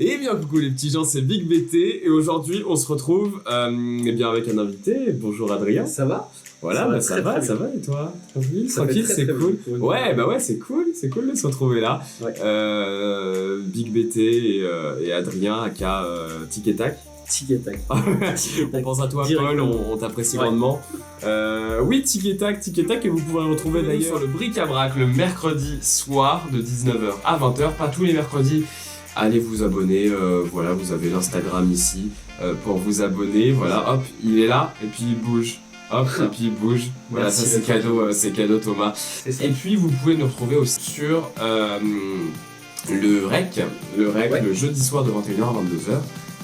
Et bien coucou les petits gens, c'est Big BT et aujourd'hui on se retrouve avec un invité. Bonjour Adrien. Ça va? Voilà, ça va et toi? Tranquille, c'est cool. Ouais, c'est cool de se retrouver là. Ouais. Big BT et Adrien aka Tic et Tac. Tic et Tac. On pense à toi Directement. Paul, on t'apprécie grandement. Oui, Tic et Tac et vous pourrez le retrouver d'ailleurs sur le Bric-à-Brac le mercredi soir de 19h à 20h, pas tous les mercredis. Allez vous abonner, voilà, vous avez l'Instagram ici pour vous abonner, voilà, hop, il est là, et puis il bouge, hop, et puis il bouge, voilà, Merci, ça c'est cadeau Thomas. Ça. Et puis vous pouvez nous retrouver aussi sur le REC, Ouais. le jeudi soir de 21h à 22h,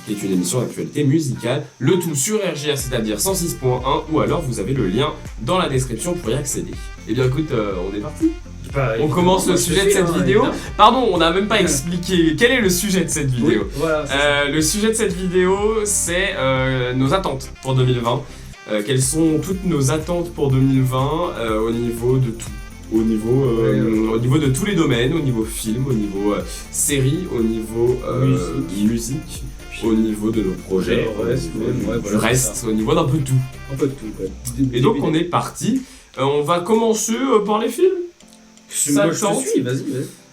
qui est une émission d'actualité musicale, le tout sur RJR, c'est-à-dire 106.1, ou alors vous avez le lien dans la description pour y accéder. Et bien écoute, on est parti. On commence le sujet de cette vidéo. Pardon, on n'a même pas expliqué quel est le sujet de cette vidéo. Oui, voilà, Le sujet de cette vidéo, c'est nos attentes pour 2020. Quelles sont toutes nos attentes pour 2020 au niveau de tout. Au niveau de tous les domaines, au niveau film, au niveau série, au niveau musique, au niveau de nos projets, du reste, au niveau d'un peu tout. Un peu de tout, quoi. Et donc on est parti. On va commencer par les films. Moi, je te suis, vas-y.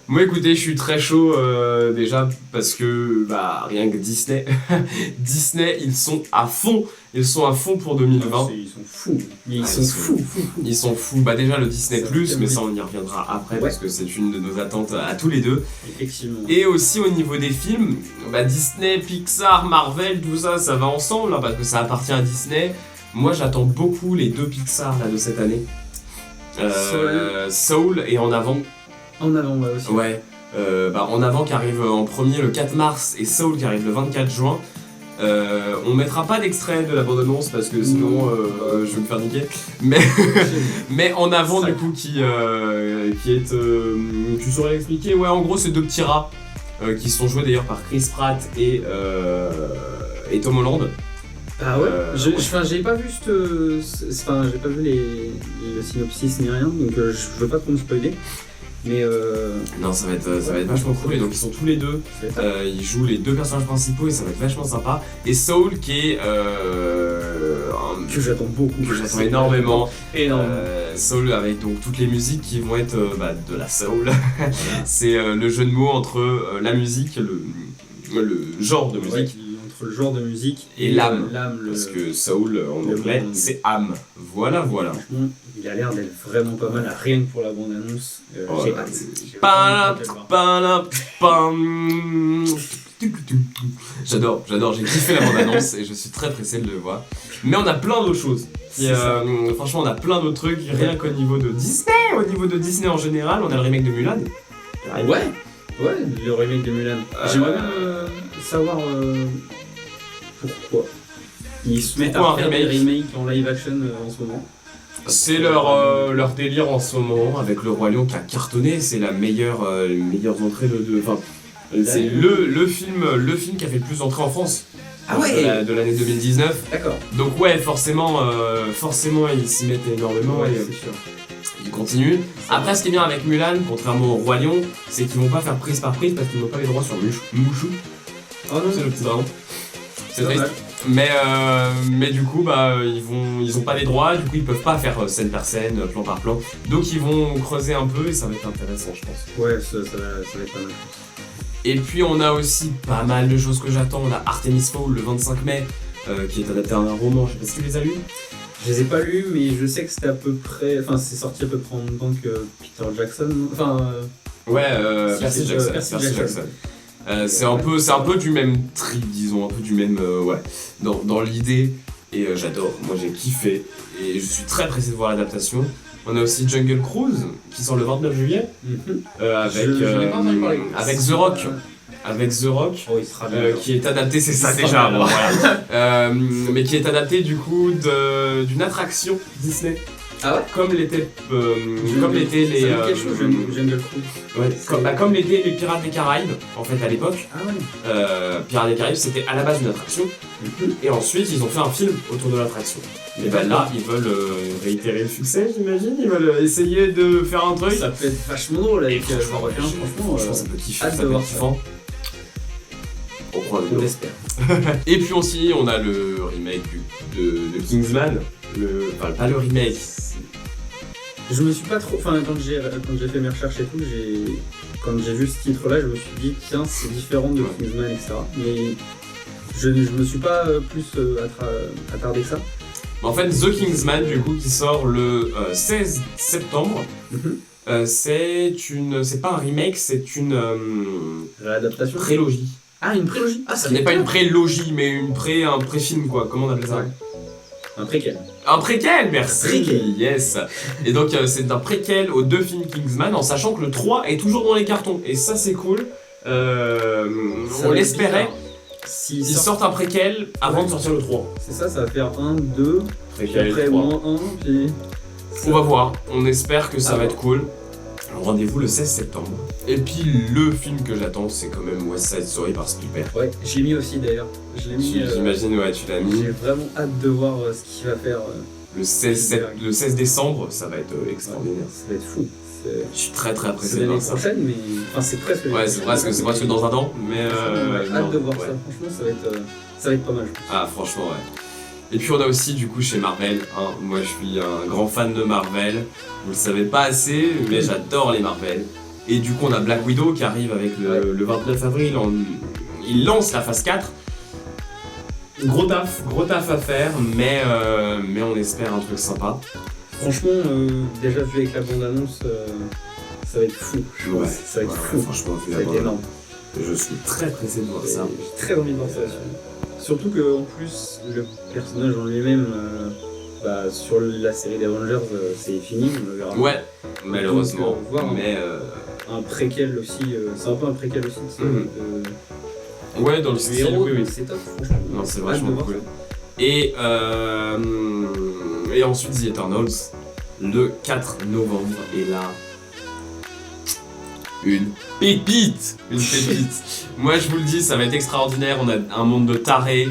Moi écoutez, je suis très chaud déjà parce que rien que Disney, Disney ils sont à fond pour 2020. Ils sont fous. Ils sont fous. Bah déjà le Disney Ça Plus, fait mais oui. ça on y reviendra après Ouais. parce que c'est une de nos attentes à tous les deux. Effectivement. Et aussi au niveau des films, Disney, Pixar, Marvel, tout ça, ça va ensemble parce que ça appartient à Disney. Moi j'attends beaucoup les deux Pixar là de cette année. Soul et En Avant. En avant, ouais, aussi. Ouais, En Avant qui arrive en premier le 4 mars et Soul qui arrive le 24 juin. On mettra pas d'extrait de la bande-annonce parce que sinon je vais me faire niquer. Mais En Avant du coup qui est... tu saurais l'expliquer? Ouais, en gros c'est deux petits rats qui sont joués d'ailleurs par Chris Pratt et Tom Holland. Ah ouais, ouais. j'ai pas vu j'ai pas vu le synopsis ni rien, donc je veux pas trop me spoiler. Mais Non, ça va être vachement cool. Et donc ils sont tous les deux, ils jouent les deux personnages principaux et ça va être vachement sympa. Et Soul qui est que j'attends beaucoup. que j'attends énormément. Énormément. Soul avec donc toutes les musiques qui vont être de la soul. Voilà. C'est le jeu de mots entre la musique, le genre de musique. Ouais, entre le genre de musique Et l'âme. Parce Parce que soul en le anglais monde. c'est âme. Voilà. franchement, il a l'air d'être vraiment pas mal, rien que pour la bande-annonce. Oh, J'ai là, hâte. c'est- J'ai vraiment hâte de le voir. J'adore, j'ai kiffé la bande-annonce et je suis très pressé de le voir. Mais on a plein d'autres choses. C'est ça. Franchement, on a plein d'autres trucs, rien qu'au niveau de Disney en général. On a le remake de Mulan. Ouais, le remake de Mulan. J'aimerais bien savoir pourquoi ils se mettent Pourquoi à un faire des remake remakes en live action en ce moment. C'est leur délire en ce moment avec le Roi Lion qui a cartonné. C'est les meilleures entrées enfin, c'est le film qui a fait le plus d'entrées en France. Ah ouais. De l'année 2019. D'accord. Donc ouais, forcément ils s'y mettent énormément Ouais, et c'est sûr. ils continuent. Après, ce qui est bien avec Mulan, contrairement au Roi Lion, c'est qu'ils vont pas faire prise par prise parce qu'ils n'ont pas les droits sur Mushu. Oh non, C'est le petit dragon. C'est triste. dommage. Mais du coup, ils ont pas les droits, du coup ils peuvent pas faire scène par scène, plan par plan. Donc ils vont creuser un peu et ça va être intéressant, je pense. Ouais, ça va être pas mal. Et puis on a aussi pas mal de choses que j'attends. On a Artemis Fowl le 25 mai, qui est adapté à un roman. Je sais pas si tu les as lus. Je les ai pas lus, mais je sais que c'était à peu près. Enfin, c'est sorti à peu près en même temps que Peter Jackson. Enfin. Ouais, Si, Percy c'est Jackson. Percy Percy Jackson. Jackson. C'est un peu du même trip, disons, un peu du même, dans l'idée. Et j'adore, moi j'ai kiffé. Et je suis très pressé de voir l'adaptation. On a aussi Jungle Cruise, qui sort le 29 juillet, avec Je n'ai pas entendu parler. avec The Rock. Avec The Rock. Oh, il sera bien. Qui est adapté, c'est ça Il déjà, sera bien. bon, voilà. Mais qui est adapté du coup d'une attraction Disney. Ah ouais. Comme l'étaient les. Ça me dit quelque chose, Jungle Cruise. Ouais, comme l'étaient les Pirates des Caraïbes, en fait, à l'époque. Ah ouais. Pirates des Caraïbes, c'était à la base une attraction. Et ensuite, ils ont fait un film autour de l'attraction. Et là, ils veulent réitérer le succès, j'imagine. Ils veulent essayer de faire un truc. Ça peut être vachement drôle avec franchement, franchement, ça peut kiffer. hâte Ça de peut voir être ça. kiffant. crois On dedans. l'espère. Et puis aussi, on a le remake de Kingsman. Enfin, pas le remake. Je me suis pas trop. Enfin, quand j'ai fait mes recherches et tout, quand j'ai vu ce titre-là, je me suis dit, tiens, c'est différent de Kingsman, etc. Mais je me suis pas plus attardé que ça. En fait, The Kingsman, du coup, qui sort le 16 septembre. C'est pas un remake, c'est une Réadaptation. prélogie. Ah, une prélogie. Ah, ça Ce n'est pas une prélogie, mais un pré-film, quoi. Comment on appelle ça? Ouais. Un préquel. Un préquel, merci. Préquel. Yes. Et donc c'est un préquel aux 2 films Kingsman, en sachant que le 3 est toujours dans les cartons. Et ça c'est cool. On l'espérait. Ils sortent un préquel avant de sortir le 3. C'est ça va faire 1, 2, puis Préquel après 3. moins 1, puis... On va voir. On espère que ça Ah va ouais. être cool. Alors, rendez-vous le 16 septembre. Et puis le film que j'attends, c'est quand même West Side Story par Spielberg. Ouais, je l'ai mis aussi d'ailleurs. Je l'ai mis... J'imagine, ouais, tu l'as mis. J'ai vraiment hâte de voir ce qu'il va faire. Le 16 décembre, ça va être extraordinaire. Ça va être fou. Je suis très très pressé C'est de l'année voir ça. prochaine, mais... Enfin, c'est presque... Ouais, c'est presque dans un an, mais... hâte de voir ouais. ça. Franchement, ça va être pas mal, je pense. Ah, franchement, ouais. Et puis on a aussi du coup chez Marvel, hein. Moi je suis un grand fan de Marvel, vous le savez pas assez, mais j'adore les Marvel. Et du coup on a Black Widow qui arrive avec le 29 avril, il lance la phase 4. Gros taf à faire, mais on espère un truc sympa. Franchement, déjà vu avec la bande-annonce, ça va être fou. Je pense. Ça va être fou. Franchement, Ça va être énorme. je suis très pressé de voir ça. J'ai très envie de voir ça. Surtout qu'en plus, le personnage en lui-même, sur la série d'Avengers, c'est fini, on le verra. Ouais, malheureusement. Donc, voir mais un préquel aussi, c'est un peu un préquel aussi ouais, dans le du style, héros, oui. c'est top, franchement. Non, c'est Hâte de vachement voir cool. ça. Et ensuite The Eternals, le 4 novembre, et là, une pépite. Moi je vous le dis, ça va être extraordinaire, on a un monde de tarés,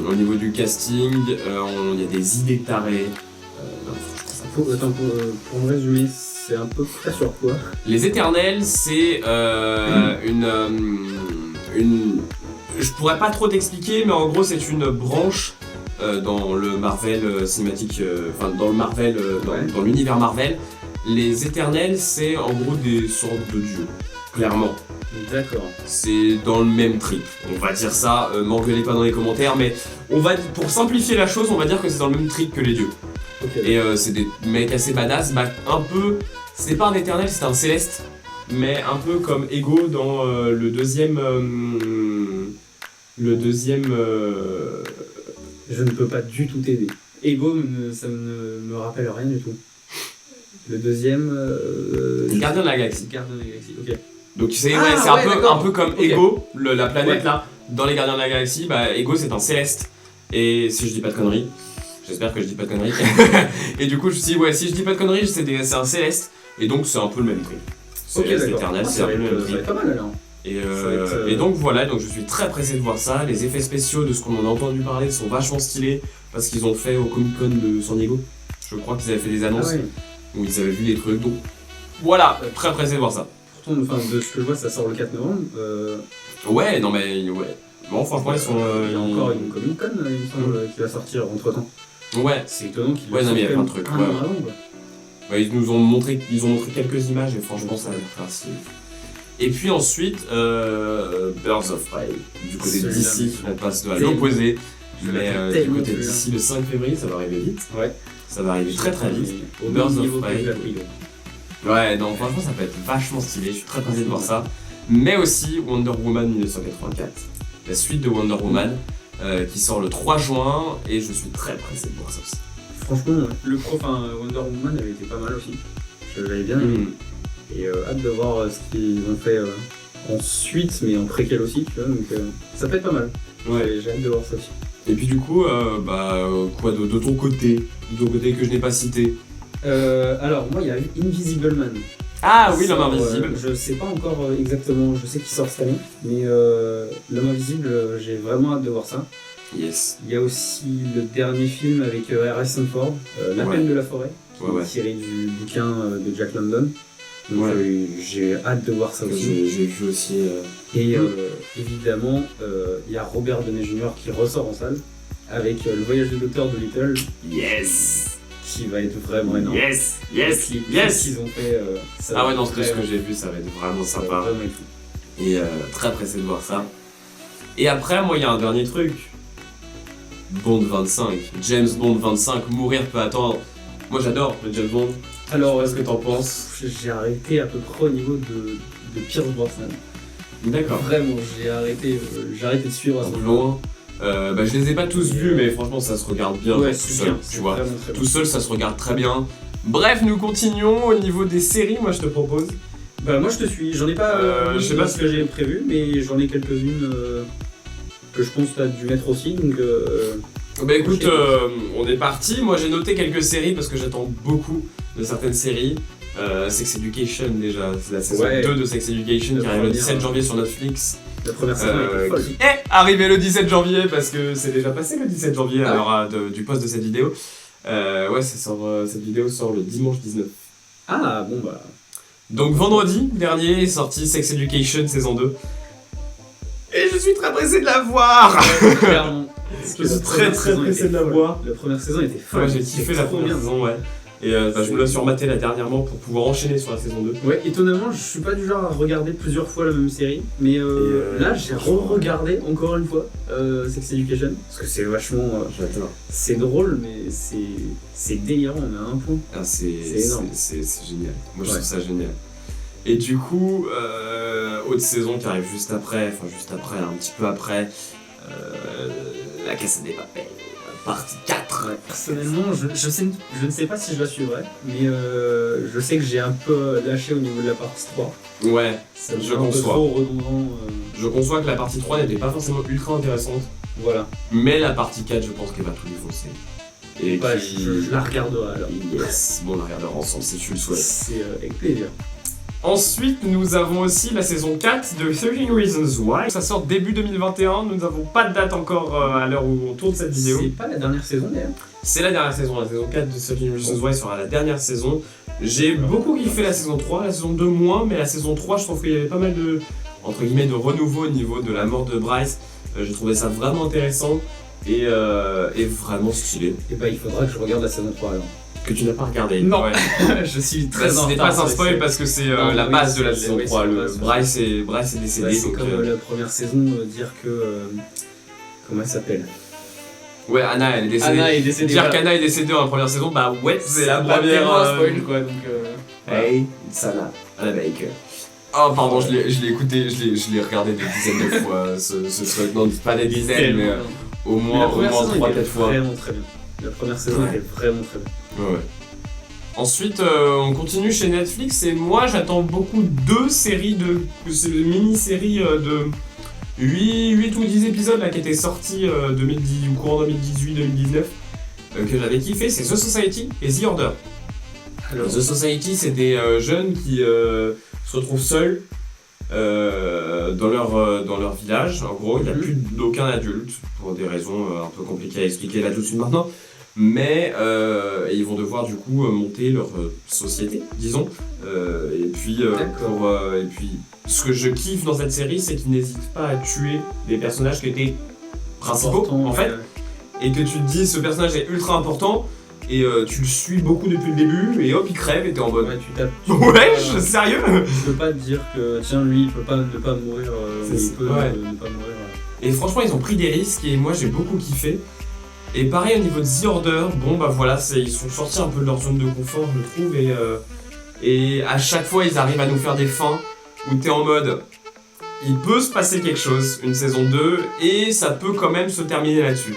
au niveau du casting, il y a des idées tarées. Attends, pour me résumer, c'est un peu près sur quoi? Les Éternels, c'est je pourrais pas trop t'expliquer, mais en gros c'est une branche dans le Marvel cinématique, enfin dans le Marvel, dans l'univers Marvel. Les Éternels, c'est en gros des sortes de dieux, clairement. D'accord. C'est dans le même trip, on va dire ça, m'engueulez pas dans les commentaires, mais pour simplifier la chose, on va dire que c'est dans le même trip que les dieux. Okay. Et c'est des mecs assez badass, un peu, c'était pas un Éternel, c'était un Céleste, mais un peu comme Ego dans le deuxième... Je ne peux pas du tout t'aider. Ego, ça ne me rappelle rien du tout. Le deuxième... Gardien de la Galaxie. Gardien de la Galaxie, ok. Donc c'est d'accord. un peu comme Ok. Ego, la planète Ouais. là, dans les Gardiens de la Galaxie, Ego c'est un Céleste. Et si je dis pas de conneries, j'espère que je dis pas de conneries. Et du coup je me suis dit, ouais, si je dis pas de conneries, c'est un Céleste. Et donc c'est un peu le même truc. Céleste d'accord. Éternel, c'est ça un va peu le même être, ça va truc. être pas mal alors. Et donc voilà, donc je suis très pressé de voir ça. Les effets spéciaux de ce qu'on en a entendu parler sont vachement stylés parce qu'ils ont fait au Comic Con de San Diego. Je crois qu'ils avaient fait des annonces où ils avaient vu des trucs. Donc voilà, très pressé de voir ça. Pourtant, de ce que je vois, ça sort le 4 novembre. Ouais, non mais ouais. Bon, franchement, ils sont. Il y a encore une Comic Con, il me semble, qui va sortir entre temps. Ouais. C'est étonnant qu'ils Ouais, non, mais il y a plein de trucs. un Ouais. an avant, quoi. Ouais, ils ont montré quelques images et franchement, ça a l'air facile. Et puis ensuite, Birds of Prey. Du côté de Celui-là, DC, mais on passe à tellement. l'opposé. Je Mais l'attends du tellement, côté de celui-là. DC, le 5 février, ça va arriver vite. Ouais. Ça va arriver très très vite. Au Birds même of niveau que Prey. Black Widow. Ouais, non, franchement, ça peut être vachement stylé. Je suis très pressé de voir ça. Mais aussi Wonder Woman 1984, la suite de Wonder Woman, qui sort le 3 juin. Et je suis très pressé de voir ça aussi. Franchement, Wonder Woman avait été pas mal aussi. Je l'avais bien aimé. Et hâte de voir ce qu'ils ont fait ensuite, mais en préquel aussi, tu vois. Donc ça peut être pas mal. Ouais. J'ai hâte de voir ça aussi. Et puis du coup, quoi de ton côté que je n'ai pas cité? Alors, moi, il y a eu Invisible Man. Ah oui, l'homme Sort, invisible. Je sais pas encore exactement, je sais qu'il sort cette année, mais l'homme invisible, j'ai vraiment hâte de voir ça. Yes. Il y a aussi le dernier film avec Harrison Ford, La Ouais. peine de la forêt, qui Ouais. est tiré du bouquin de Jack London. Donc j'ai hâte de voir ça aussi. J'ai vu aussi. Et évidemment, il y a Robert Downey Jr. qui ressort en salle avec Le Voyage du Docteur Dolittle. Yes! Qui va être vraiment énorme. Yes! Qu'ils ont fait. Ah ouais, non, c'est ce que j'ai vu, ça va être vraiment sympa. Vraiment et tout. Et très pressé de voir ça. Et après, moi, il y a un dernier truc. Bond 25. James Bond 25, mourir peut attendre. Moi, j'adore le James Bond. Alors, qu'est-ce que t'en penses? J'ai arrêté à peu près au niveau de Pierce Brosnan. D'accord. Vraiment, j'ai arrêté de suivre à ce moment. Je les ai pas tous vus, mais franchement, ça se regarde bien tout seul. Tu vois, tout seul, ça se regarde très bien. Bref, nous continuons au niveau des séries. Moi, je te propose. Bah, moi, je te suis. J'en ai pas. Je sais pas ce que j'ai prévu, mais j'en ai quelques-unes que je pense que t'as dû mettre aussi. Donc. Bah écoute, on est parti. Moi, j'ai noté quelques séries parce que j'attends beaucoup de certaines séries. Sex Education déjà, c'est la saison 2 de Sex Education qui arrive le 17 janvier sur Netflix. La première saison était folle. Qui est arrivée le 17 janvier parce que c'est déjà passé le 17 janvier à l'heure du post de cette vidéo. Cette vidéo sort le dimanche 19. Ah bon bah. Donc vendredi dernier est sorti Sex Education saison 2. Et je suis très pressé de la voir. Clairement. Je suis très pressé de la voir. La première saison était folle. Ouais, j'ai kiffé la première saison, ouais. Et je me la suis rematé là dernièrement pour pouvoir enchaîner sur la saison 2. Ouais, étonnamment, je suis pas du genre à regarder plusieurs fois la même série, mais là j'ai re-regardé encore une fois Sex Education, parce que c'est vachement... J'adore. C'est drôle, mais c'est délirant, on est à un point. Ah, c'est énorme. C'est génial. Moi je trouve ça génial. Et du coup, autre saison qui arrive juste après, un petit peu après, La Casa de Papel. Partie 4. Ouais, personnellement, je ne sais pas si je la suivrai, mais je sais que j'ai un peu lâché au niveau de la partie 3. Ouais, je conçois. Trop redondant. Je conçois que la partie 3 n'était pas forcément ultra intéressante. Voilà. Mais la partie 4, je pense qu'elle va tout défoncer. Et bah, je la regarderai alors. Yes, bon, on la regardera ensemble si tu le souhaites. C'est avec plaisir. Ensuite, nous avons aussi la saison 4 de 13 Reasons Why. Ça sort début 2021, nous n'avons pas de date encore à l'heure où on tourne cette vidéo. C'est pas la dernière saison d'ailleurs. C'est la dernière saison 4 de 13 Reasons Why sera la dernière saison. J'ai beaucoup kiffé la saison 3, la saison 2 moins, mais la saison 3 je trouve qu'il y avait pas mal de, entre guillemets, de renouveau au niveau de la mort de Bryce. J'ai trouvé ça vraiment intéressant et vraiment stylé. Et bah il faudra que je regarde la saison 3 alors. Que tu n'as pas regardé. Non, ouais. Je suis très en retard. Ce n'est pas un spoil parce que c'est la base de la saison 3. Bryce est décédé. Ouais, c'est comme la première saison, dire que. Comment elle s'appelle? Ouais, Anna elle est décédée. Dire qu'Anna est décédée dans la première saison, bah ouais, c'est la première. Spoil quoi donc. Hey, it's Anna Baker. Oh pardon, je l'ai écouté, je l'ai regardé des dizaines de fois ce truc. Non, pas des dizaines, mais au moins 3-4 fois. Vraiment très bien. La première saison était vraiment très bien. Ouais. Ensuite, on continue chez Netflix et moi j'attends beaucoup de séries, de mini-séries de 8 ou 10 épisodes là, qui étaient sortis au courant 2018-2019 que j'avais kiffé, c'est The Society et The Order. Alors, The Society, c'est des jeunes qui se retrouvent seuls dans leur village. En gros, il n'y a plus d'aucun adulte pour des raisons un peu compliquées à expliquer là tout de suite maintenant. Mais ils vont devoir du coup monter leur société, disons. Et puis ce que je kiffe dans cette série, c'est qu'ils n'hésitent pas à tuer des personnages qui étaient principaux en fait. Et que tu te dis ce personnage est ultra important et tu le suis beaucoup depuis le début et hop il crève et t'es en mode. Ouais, ouais, sérieux. Tu peux pas te dire que tiens lui il peut pas ne pas mourir. Il peut ne pas mourir. Et franchement ils ont pris des risques et moi j'ai beaucoup kiffé. Et pareil au niveau de The Order, bon bah voilà, ils sont sortis un peu de leur zone de confort je trouve et à chaque fois ils arrivent à nous faire des fins où t'es en mode il peut se passer quelque chose, une saison 2 et ça peut quand même se terminer là-dessus.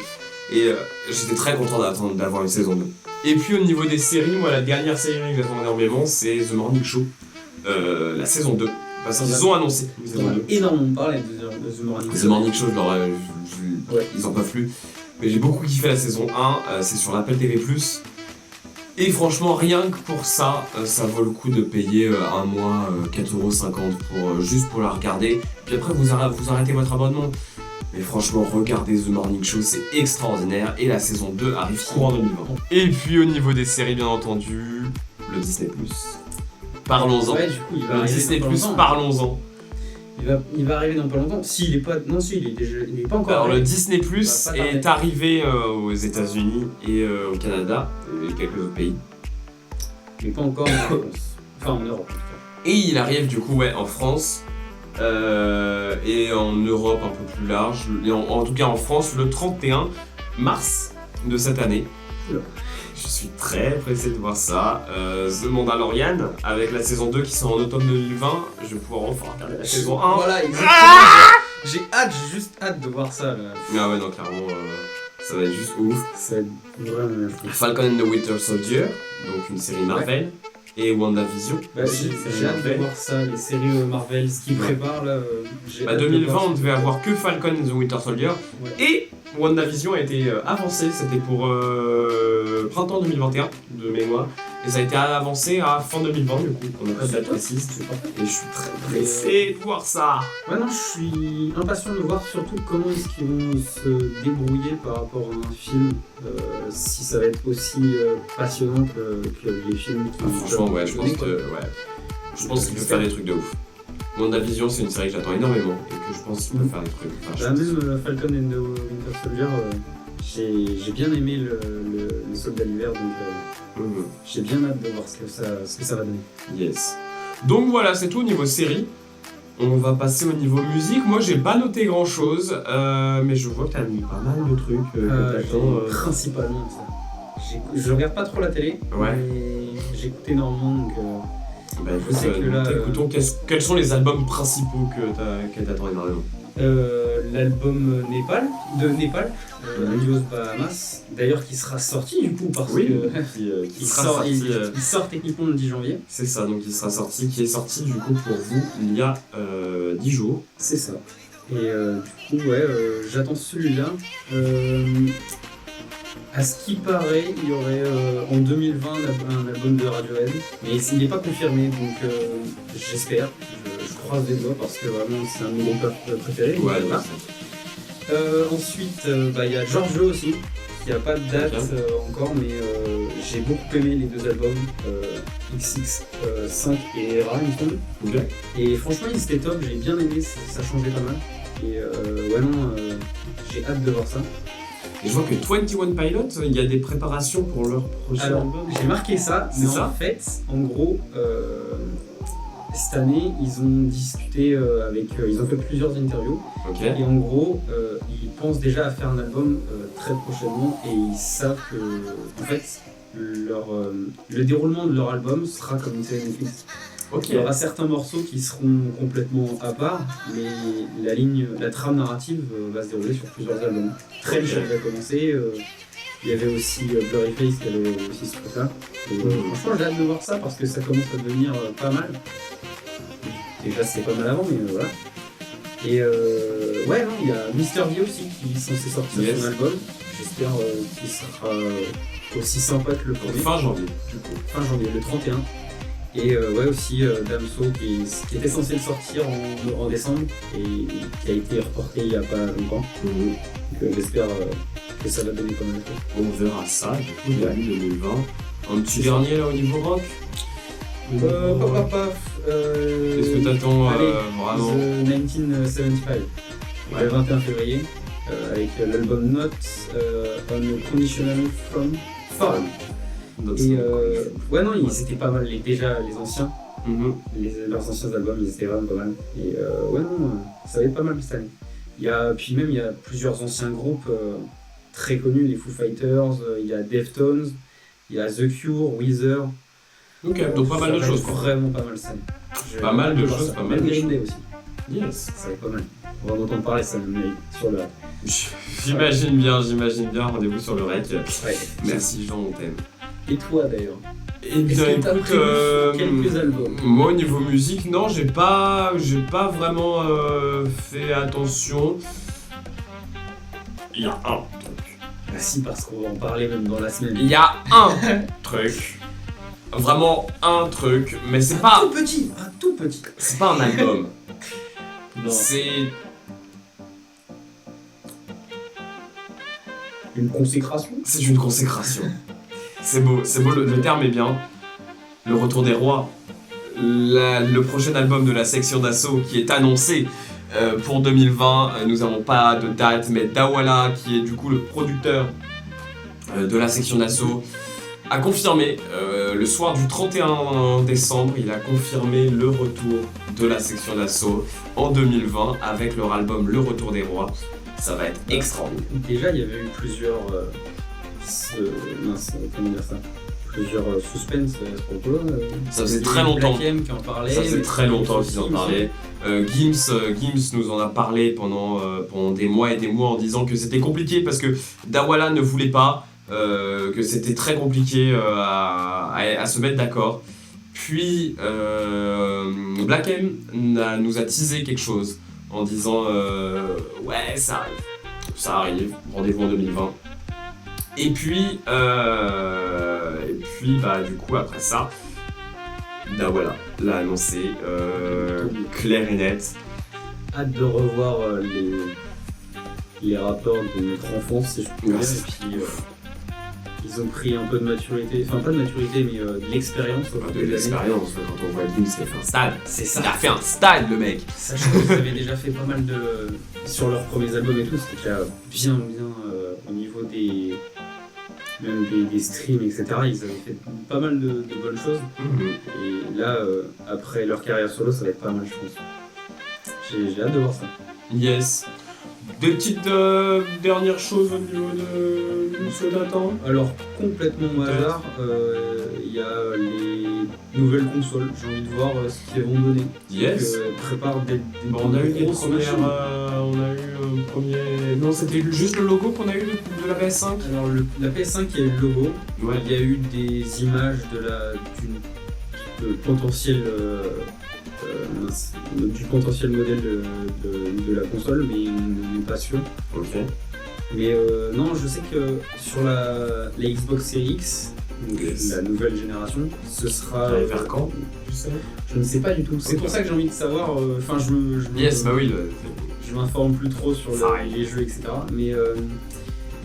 Et j'étais très content d'avoir une saison 2. Et puis au niveau des séries, moi la dernière série que j'attends énormément c'est The Morning Show, la saison 2. Parce qu'ils ont annoncé une saison 2. Énormément parlé de The Morning Show. The Morning Show, ils en peuvent plus. Mais j'ai beaucoup kiffé la saison 1, c'est sur l'Apple TV+. Et franchement, rien que pour ça, ça vaut le coup de payer un mois 4,50€ juste pour la regarder. Puis après, vous arrêtez votre abonnement. Mais franchement, regardez The Morning Show, c'est extraordinaire. Et la saison 2 arrive courant 2020. Et puis au niveau des séries, bien entendu, le Disney+. Parlons-en. Ouais, du coup, il va Le arriver Disney+, dans pas longtemps. parlons-en. Il va arriver dans pas longtemps. S'il est pas. Non, si, il est pas encore Alors le arrivé. Disney+, va pas tarder. est arrivé aux États-Unis et au Canada et quelques autres pays. Il est pas encore en France. Enfin, en Europe. en tout cas. Et il arrive du coup en France et en Europe un peu plus large, et en tout cas en France le 31 mars de cette année. Oula. Je suis très pressé de voir ça. The Mandalorian, avec la saison 2 qui sort en automne 2020, je vais pouvoir enfin regarder la saison 1. Voilà, exactement. J'ai juste hâte de voir ça là. Ah ouais, non, clairement, ça va être juste ouf. Ça va être vraiment bien, je trouve. Falcon and the Winter Soldier, donc une série Marvel, et WandaVision. Bah, aussi, j'ai hâte de voir ça, les séries Marvel, ce qu'ils préparent là. J'ai Bah hâte de 2020, voir on ça. devait avoir que Falcon and the Winter Soldier, Ouais. et WandaVision a été avancé, c'était pour printemps 2021 de mémoire, et ça a été avancé à fin 2020 du coup, on n'a pas de date précise, C'est parfait. et je suis très pressé de voir ça. Ouais, non, je suis impatient de voir surtout comment est-ce qu'ils vont se débrouiller par rapport à un film, si ça va être aussi passionnant que les films qui Franchement, ouais, je pense quoi. je pense qu'il peut faire des trucs de ouf. WandaVision, c'est une série que j'attends énormément, et que je pense qu'il peut faire des trucs. Enfin, je Bah, pense- même Falcon and the Winter Soldier, j'ai bien aimé le soldat d'hiver, donc Mhm. j'ai bien hâte de voir ce que ça va donner. Yes. Donc voilà, c'est tout au niveau série. On va passer au niveau musique. Moi, j'ai pas noté grand chose, mais je vois que t'as mis pas mal de trucs que t'attends. Principalement ça. Je regarde pas trop la télé, Ouais. mais j'écoute énormément, donc Bah, je sais que là, écoutons quels sont les albums principaux que t'attends énormément. l'album de Népal, Adios Bahamas, d'ailleurs qui sera sorti du coup parce que qui il sera sort, sorti. il sort techniquement le 10 janvier. C'est ça, donc qui est sorti du coup pour vous il y a 10 jours. C'est ça. Et du coup, ouais, j'attends celui-là. À ce qui paraît, il y aurait en 2020 un album de Radiohead, mais il n'est pas confirmé, donc j'espère. Je croise les doigts parce que vraiment c'est un de mes groupes préférés. donc Ouais, voilà. Ensuite, il y a Giorgio aussi, qui n'a pas de date encore, mais j'ai beaucoup aimé les deux albums, XX5 et Era, il me semble. Ok. Et franchement, ils étaient top, j'ai bien aimé, ça changeait pas mal. Et ouais, non, j'ai hâte de voir ça. Et je vois que 21 Pilots, il y a des préparations pour leur prochain Alors, album. j'ai marqué ça, C'est mais ça en fait, en gros, cette année, ils ont discuté ils ont fait plusieurs interviews. Ok. Et en gros, ils pensent déjà à faire un album très prochainement et ils savent que, en fait, le déroulement de leur album sera comme une série Netflix. Ok. Il y aura certains morceaux qui seront complètement à part, mais la trame narrative va se dérouler sur plusieurs albums. Très Ok. Richard va commencer. Il y avait aussi Blurryface qui avait aussi ce truc-là. Et, franchement, j'ai hâte de voir ça parce que ça commence à devenir pas mal. Déjà, c'était pas mal avant, mais voilà. Et ouais, non, il y a Mr. V aussi qui est censé sortir Yes. son album. J'espère qu'il sera aussi sympa que le premier. Fin janvier, du coup. Fin janvier, le 31. Et ouais, aussi Damso qui était censé le sortir en décembre et qui a été reporté il y a pas longtemps. Donc j'espère que ça va donner pas mal de choses. On verra ça, du coup, Ouais. début 2020. Un petit dernier là au niveau rock. Qu'est-ce que t'attends Allez, vraiment The 1975, Ouais. le 21 février, avec l'album Not Unconditional from Foreign. Et ouais, non, ils étaient pas mal, déjà les anciens, Mhm. leurs anciens albums, ils étaient vraiment pas mal. Et ouais, non, ça va être pas mal cette année. Puis même, il y a plusieurs anciens groupes très connus, les Foo Fighters, il y a Deftones, il y a The Cure, Weezer. Ok, donc pas mal de Ça va choses être quoi. vraiment pas mal cette année. J'ai Pas mal de hâte voir choses, ça. pas mal Même de Green choses. Day aussi, Yes. ça va être pas mal. On va en entendre parler, ça me mérite sur le rap. J'imagine bien. Rendez-vous sur le rec. Ouais. Merci Jean, on t'aime. Et toi d'ailleurs? Et Est-ce bien que t'as écoute, prévu quelques albums? moi au niveau musique, non, j'ai pas vraiment fait attention. Il y a un truc. Bah si, parce qu'on va en parler même dans la semaine. Il y a un truc. Vraiment un truc, mais c'est pas Tout petit, un tout petit. c'est pas un album. Non. C'est Une consécration? c'est une consécration. C'est beau, le terme est bien. Le retour des rois. le prochain album de la section d'assaut qui est annoncé pour 2020. Nous n'avons pas de date, mais Dawala, qui est du coup le producteur de la section d'assaut, a confirmé le soir du 31 décembre, il a confirmé le retour de la section d'assaut en 2020 avec leur album Le Retour des Rois. Ça va être extraordinaire. Déjà, il y avait eu plusieurs. Comment dire ça, plusieurs suspens à ce propos-là. Ça faisait très longtemps. Black M qui en parlait. Ça faisait très longtemps qu'ils en parlaient. Gims nous en a parlé pendant des mois et des mois en disant que c'était compliqué parce que Dawala ne voulait pas, que c'était très compliqué à se mettre d'accord. Puis Black M nous a teasé quelque chose en disant ouais, ça arrive, rendez-vous en 2020. Et puis bah du coup après ça, Dawala l'a annoncé clair et net. Hâte de revoir les rappeurs de notre enfance, si je peux dire. Et puis ils ont pris un peu de maturité, enfin pas de maturité mais de l'expérience. De l'expérience, quand on voit Gims qui a fait un stade. C'est ça. Il a fait un stade, le mec. Sachant qu'ils avaient déjà fait pas mal de... Sur leurs premiers albums et tout, c'était déjà bien au niveau des... Même des streams, etc. Ils avaient fait pas mal de bonnes choses. Et là, après leur carrière solo, ça va être pas mal, je pense. J'ai hâte de voir ça. Yes. Des petites dernières choses au niveau de ce Nathan. Alors, complètement au hasard, il y a les nouvelles consoles. J'ai envie de voir ce qu'ils vont donner. Yes. Prépare des on a eu des grosses premières. machines. On a eu un premier. Non, c'était juste le logo qu'on a eu de la PS5. Alors, la PS5, il y a eu le logo. Ouais. Il y a eu des images du potentiel modèle de la console, mais on n'est pas sûr. Ok. Mais non, je sais que sur la Xbox Series X, donc Yes. la nouvelle génération, ce sera. Ça arrive vers quand, tu sais? Je ne sais pas du tout. C'est Ok. pour ça que j'ai envie de savoir. Enfin, Yes, bah oui. je m'informe plus trop sur Ça arrive. les jeux, etc. Mais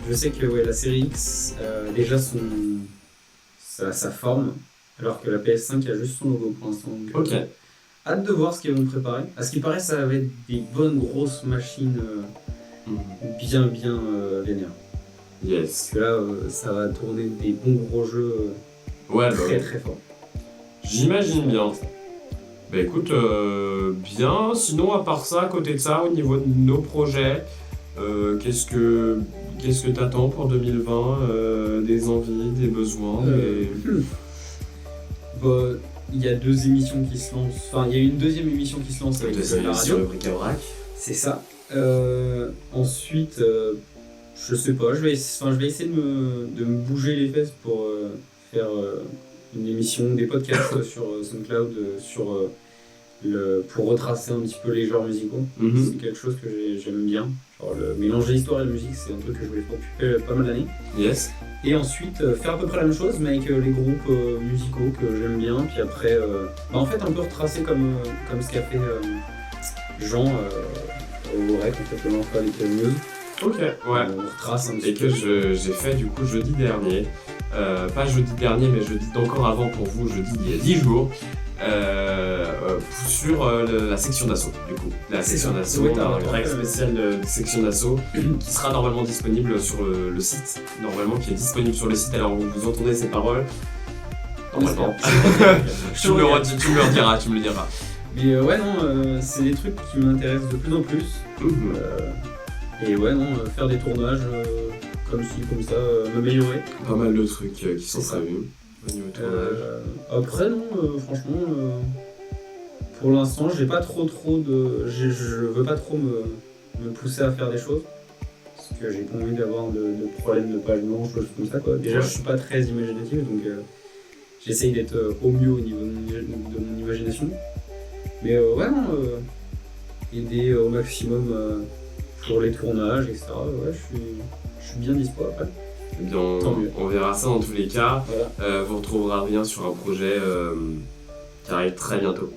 je sais que ouais, la série X déjà sa forme, alors que la PS5 a juste son logo pour l'instant. Donc, Ok. hâte de voir ce qu'ils vont préparer. À ce qui paraît, ça va être des bonnes grosses machines bien vénères. Yes. Parce que là, ça va tourner des bons gros jeux Ouais, bah très oui. très forts. J'imagine bien. Bah écoute, bien. Sinon, à part ça, à côté de ça, au niveau de nos projets, qu'est-ce que t'attends pour 2020 Des envies, des besoins Bah, il y a deux émissions qui se lancent. Enfin, il y a une deuxième émission qui se lance avec la radio. le bric-à-brac. C'est ça. Ensuite, je sais pas, je vais essayer de me bouger les fesses pour faire une émission, des podcasts sur SoundCloud, pour retracer un petit peu les genres musicaux. C'est quelque chose que j'aime bien. Genre, mélanger histoire et musique, c'est un truc que je voulais m'occuper pas mal d'années. Yes. Et ensuite, faire à peu près la même chose, mais avec les groupes musicaux que j'aime bien. Puis après, en fait, un peu retracer comme ce qu'a fait Jean au REC, en fait, le lancement avec Muse. Ok, ouais. On retrace un petit Et que j'ai fait du coup jeudi dernier. Pas jeudi dernier, mais jeudi d'encore avant pour vous, jeudi il y a 10 jours. Sur la section d'assaut, du coup. La section d'assaut, Ouais, on a un t'as- règle spécial de section d'assaut qui sera normalement disponible sur le site. Normalement, qui est disponible sur le site. Alors, vous entendez ces paroles. Normalement. Tu me le rediras, tu me le diras. Mais ouais, non, c'est des trucs qui m'intéressent de plus en plus. Et ouais, non, faire des tournages comme ci, comme ça, m'améliorer. Pas mal de trucs qui sont C'est ça. prévus au niveau tournage. Après, non, franchement, pour l'instant, j'ai pas trop de. Je veux pas trop me pousser à faire des choses. Parce que j'ai pas envie d'avoir de problèmes de page blanche, choses comme ça, quoi. Déjà, Ouais. je suis pas très imaginatif, donc j'essaye d'être au mieux au niveau de mon imagination. Mais ouais, non, aider au maximum pour les tournages, etc. Ouais, je suis bien dispo après. Eh bien, Tant mieux. on verra ça dans tous les cas. Voilà. Vous retrouverez Adrien sur un projet qui arrive très bientôt.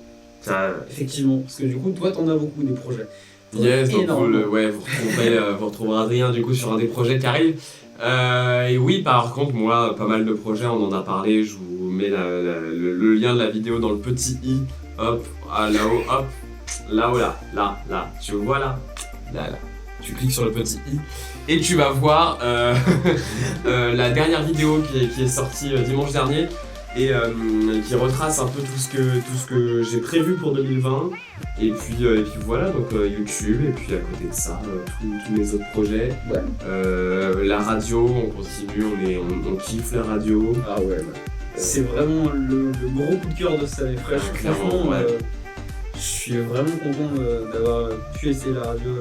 Effectivement, parce que du coup, toi, t'en as beaucoup des projets. Yes, donc Énorme. vous retrouverez Adrien du coup sur un des projets qui arrive. Et oui, par contre, moi, pas mal de projets, on en a parlé. Je vous mets le lien de la vidéo dans le petit i. Hop, là-haut, hop. Là-haut, là. Tu vois là. Tu cliques sur le petit i. Et tu vas voir la dernière vidéo qui est sortie dimanche dernier. Et qui retrace un peu tout ce que j'ai prévu pour 2020. Et puis voilà, donc YouTube, et puis à côté de ça, tous mes autres projets. Ouais. La radio, on continue, on kiffe la radio. Ah ouais. C'est vraiment le gros coup de cœur de Salé Fraîche. Franchement, je suis vraiment content d'avoir pu essayer la radio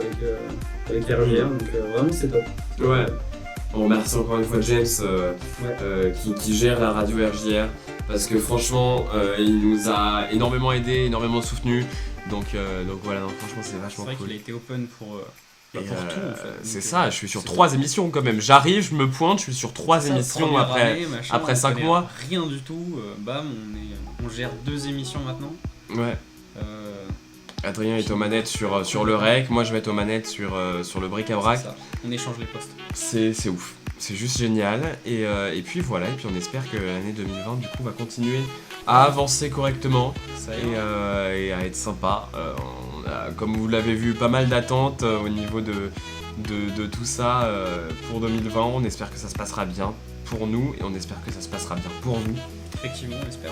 avec RGR, donc vraiment c'est top. Ouais. On remercie encore une fois James qui gère la radio RJR parce que franchement il nous a énormément aidé, énormément soutenu, donc voilà, non, franchement c'est vachement cool. C'est vrai qu'il a été open pour tout en fait. C'est ça, je suis sur 3 émissions quand même, j'arrive, je me pointe, je suis sur 3 émissions après 5 mois. Rien du tout, bam, on gère 2 émissions maintenant. Ouais. Adrien est aux manettes sur le rec, moi je vais être aux manettes sur le bric-à-brac. On échange les postes. C'est ouf, c'est juste génial. Et puis voilà, et puis on espère que l'année 2020 du coup va continuer à avancer correctement et à être sympa. On a, comme vous l'avez vu, pas mal d'attentes au niveau de tout ça pour 2020. On espère que ça se passera bien pour nous et on espère que ça se passera bien pour vous. Effectivement, on espère.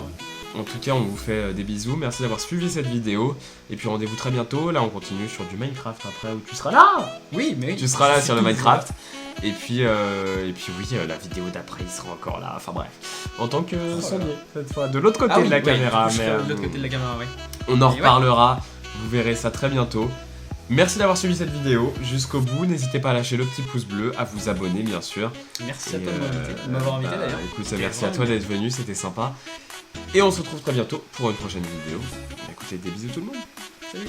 En tout cas, on vous fait des bisous, merci d'avoir suivi cette vidéo, et puis rendez-vous très bientôt. Là, on continue sur du Minecraft après, où tu seras là. Oui, mais tu seras là sur le Minecraft. Et puis oui, la vidéo d'après, il sera encore là. Enfin bref, en tant que sonnier cette fois, de l'autre côté de la caméra. Mais de l'autre côté de la caméra, oui. On en reparlera. Vous verrez ça très bientôt. Merci d'avoir suivi cette vidéo jusqu'au bout. N'hésitez pas à lâcher le petit pouce bleu, à vous abonner bien sûr. Merci à toi de m'avoir invité d'ailleurs. Écoute, merci à toi d'être venu, c'était sympa. Et on se retrouve très bientôt pour une prochaine vidéo. Écoutez, des bisous tout le monde. Salut.